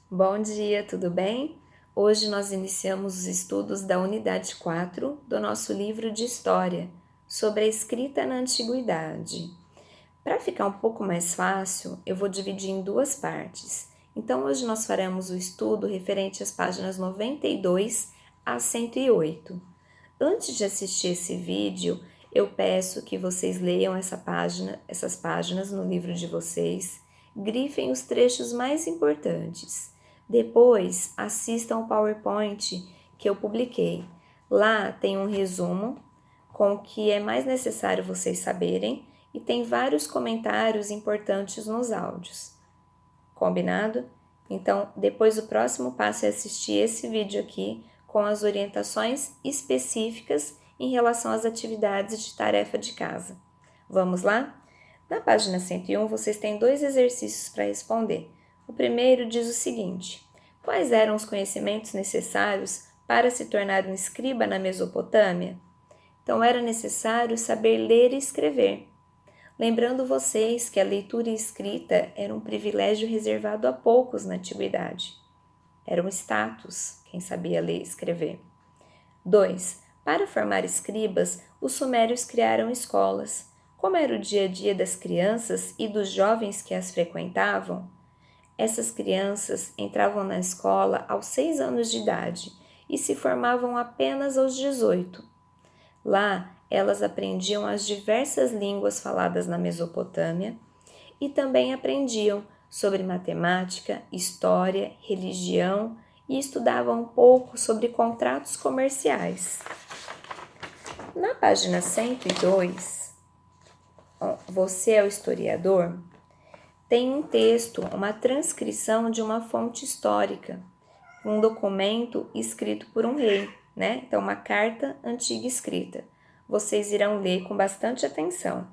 Bom dia, tudo bem? Hoje nós iniciamos os estudos da unidade 4 do nosso livro de História, sobre a escrita na Antiguidade. Para ficar um pouco mais fácil, eu vou dividir em duas partes. Então, hoje nós faremos o estudo referente às páginas 92 a 108. Antes de assistir esse vídeo, eu peço que vocês leiam essas páginas no livro de vocês, grifem os trechos mais importantes. Depois, assistam o PowerPoint que eu publiquei. Lá tem um resumo com o que é mais necessário vocês saberem e tem vários comentários importantes nos áudios. Combinado? Então, depois o próximo passo é assistir esse vídeo aqui com as orientações específicas em relação às atividades de tarefa de casa. Vamos lá? Na página 101, vocês têm dois exercícios para responder. O primeiro diz o seguinte: quais eram os conhecimentos necessários para se tornar um escriba na Mesopotâmia? Então, era necessário saber ler e escrever. Lembrando vocês que a leitura e escrita era um privilégio reservado a poucos na antiguidade. Era um status quem sabia ler e escrever. 2. Para formar escribas, os sumérios criaram escolas. Como era o dia a dia das crianças e dos jovens que as frequentavam? Essas crianças entravam na escola aos 6 anos de idade e se formavam apenas aos 18. Lá, elas aprendiam as diversas línguas faladas na Mesopotâmia e também aprendiam sobre matemática, história, religião e estudavam um pouco sobre contratos comerciais. Na página 102, Você é o historiador, tem um texto, uma transcrição de uma fonte histórica, um documento escrito por um rei, né? Então, uma carta antiga escrita. Vocês irão ler com bastante atenção.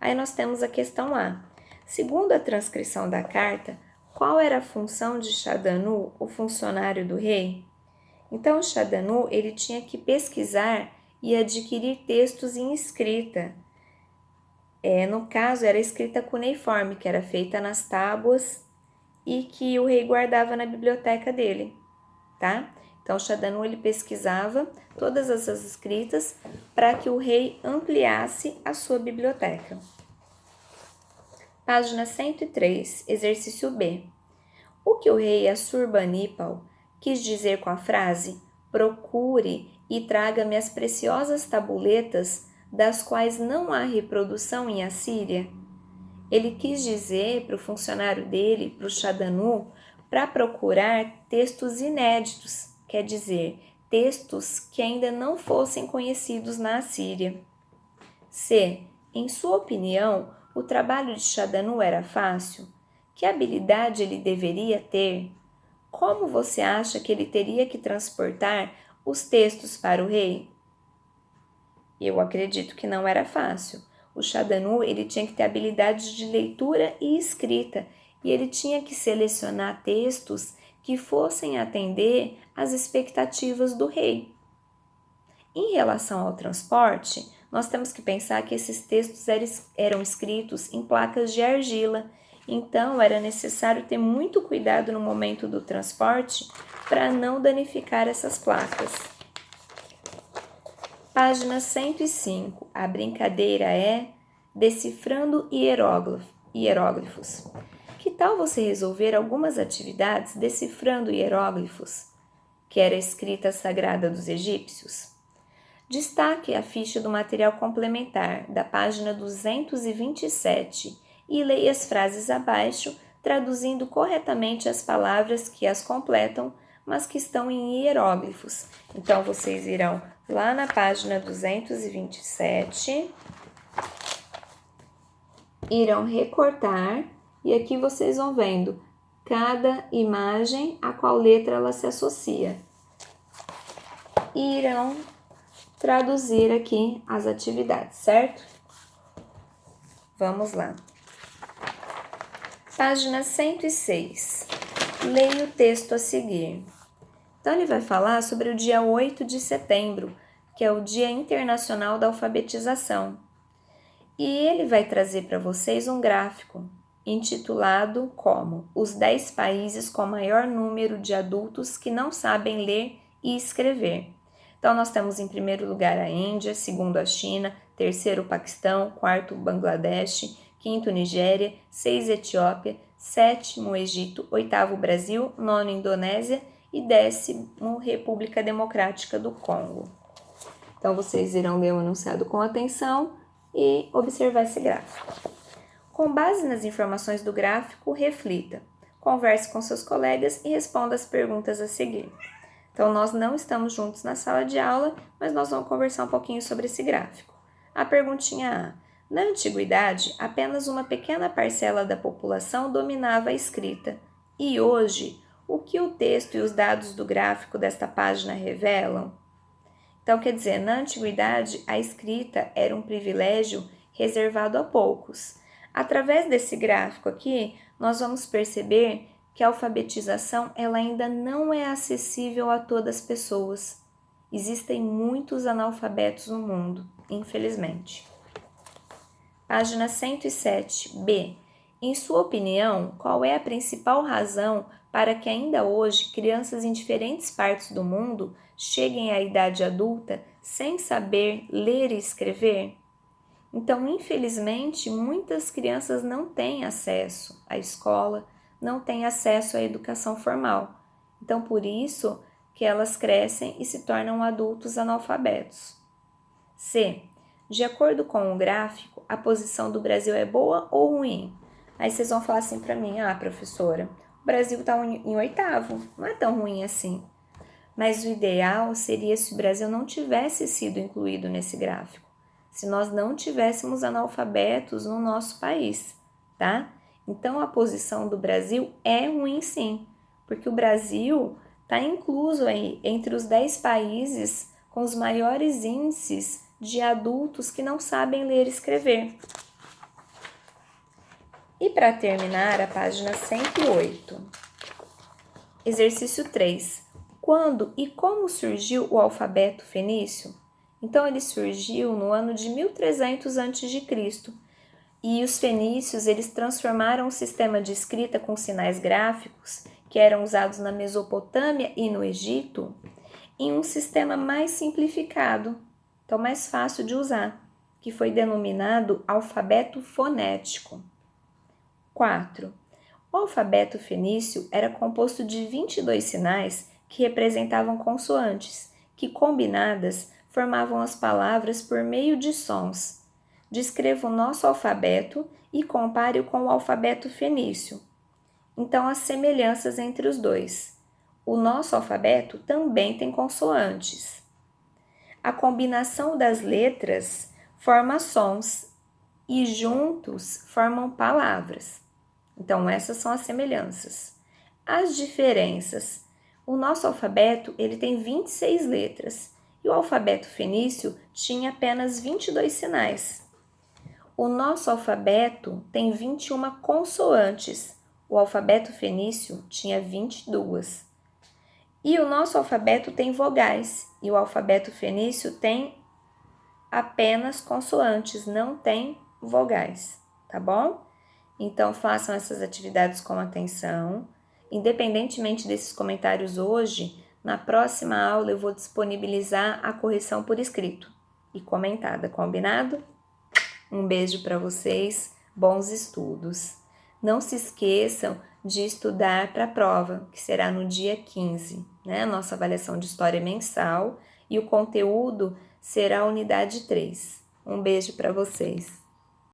Aí nós temos a questão A. Segundo a transcrição da carta, qual era a função de Shadanu, o funcionário do rei? Então, Shadanu, ele tinha que pesquisar e adquirir textos em escrita. No caso, era escrita cuneiforme, que era feita nas tábuas e que o rei guardava na biblioteca dele, tá? Então, Shadanu, ele pesquisava todas essas escritas para que o rei ampliasse a sua biblioteca. Página 103, exercício B. O que o rei Assurbanipal quis dizer com a frase procure e traga-me as preciosas tabuletas das quais não há reprodução em Assíria? Ele quis dizer para o funcionário dele, para o Shadanu, para procurar textos inéditos, quer dizer, textos que ainda não fossem conhecidos na Assíria. C. Em sua opinião, o trabalho de Shadanu era fácil? Que habilidade ele deveria ter? Como você acha que ele teria que transportar os textos para o rei? Eu acredito que não era fácil. O Shadanu, ele tinha que ter habilidades de leitura e escrita, e ele tinha que selecionar textos que fossem atender às expectativas do rei. Em relação ao transporte, nós temos que pensar que esses textos eram escritos em placas de argila, então era necessário ter muito cuidado no momento do transporte para não danificar essas placas. Página 105. A brincadeira é decifrando hieróglifos. Que tal você resolver algumas atividades decifrando hieróglifos, que era a escrita sagrada dos egípcios? Destaque a ficha do material complementar da página 227 e leia as frases abaixo, traduzindo corretamente as palavras que as completam, mas que estão em hieróglifos. Então, vocês irão lá na página 227, irão recortar e aqui vocês vão vendo cada imagem a qual letra ela se associa. E irão traduzir aqui as atividades, certo? Vamos lá. Página 106. Leia o texto a seguir. Então, ele vai falar sobre o dia 8 de setembro, que é o Dia Internacional da Alfabetização. E ele vai trazer para vocês um gráfico intitulado como Os 10 países com maior número de adultos que não sabem ler e escrever. Então, nós temos em primeiro lugar a Índia, segundo a China, terceiro o Paquistão, quarto o Bangladesh, quinto Nigéria, 6 Etiópia, sétimo Egito, oitavo Brasil, nono Indonésia e 10º República Democrática do Congo. Então, vocês irão ler o enunciado com atenção e observar esse gráfico. Com base nas informações do gráfico, reflita, converse com seus colegas e responda as perguntas a seguir. Então, nós não estamos juntos na sala de aula, mas nós vamos conversar um pouquinho sobre esse gráfico. A perguntinha A. Na antiguidade, apenas uma pequena parcela da população dominava a escrita. E hoje, o que o texto e os dados do gráfico desta página revelam? Então, quer dizer, na antiguidade, a escrita era um privilégio reservado a poucos. Através desse gráfico aqui, nós vamos perceber que a alfabetização ela ainda não é acessível a todas as pessoas. Existem muitos analfabetos no mundo, infelizmente. Página 107, B. Em sua opinião, qual é a principal razão para que ainda hoje crianças em diferentes partes do mundo cheguem à idade adulta sem saber ler e escrever? Então, infelizmente, muitas crianças não têm acesso à escola, não têm acesso à educação formal. Então, por isso que elas crescem e se tornam adultos analfabetos. C. De acordo com o gráfico, a posição do Brasil é boa ou ruim? Aí vocês vão falar assim para mim, professora, o Brasil está em oitavo, não é tão ruim assim. Mas o ideal seria se o Brasil não tivesse sido incluído nesse gráfico, se nós não tivéssemos analfabetos no nosso país, tá? Então, a posição do Brasil é ruim sim, porque o Brasil está incluso aí entre os 10 países com os maiores índices de adultos que não sabem ler e escrever. E para terminar, a página 108. Exercício 3. Quando e como surgiu o alfabeto fenício? Então, ele surgiu no ano de 1300 a.C. E os fenícios, eles transformaram o sistema de escrita com sinais gráficos, que eram usados na Mesopotâmia e no Egito, em um sistema mais simplificado, então mais fácil de usar, que foi denominado alfabeto fonético. 4. O alfabeto fenício era composto de 22 sinais que representavam consoantes, que combinadas formavam as palavras por meio de sons. Descreva o nosso alfabeto e compare-o com o alfabeto fenício. Então, as semelhanças entre os dois. O nosso alfabeto também tem consoantes. A combinação das letras forma sons e juntos formam palavras. Então, essas são as semelhanças. As diferenças. O nosso alfabeto ele tem 26 letras e o alfabeto fenício tinha apenas 22 sinais. O nosso alfabeto tem 21 consoantes, o alfabeto fenício tinha 22. E o nosso alfabeto tem vogais e o alfabeto fenício tem apenas consoantes, não tem vogais, tá bom? Então, façam essas atividades com atenção. Independentemente desses comentários hoje, na próxima aula eu vou disponibilizar a correção por escrito e comentada, combinado? Um beijo para vocês, bons estudos. Não se esqueçam de estudar para a prova, que será no dia 15, né? A nossa avaliação de história mensal e o conteúdo será a unidade 3. Um beijo para vocês.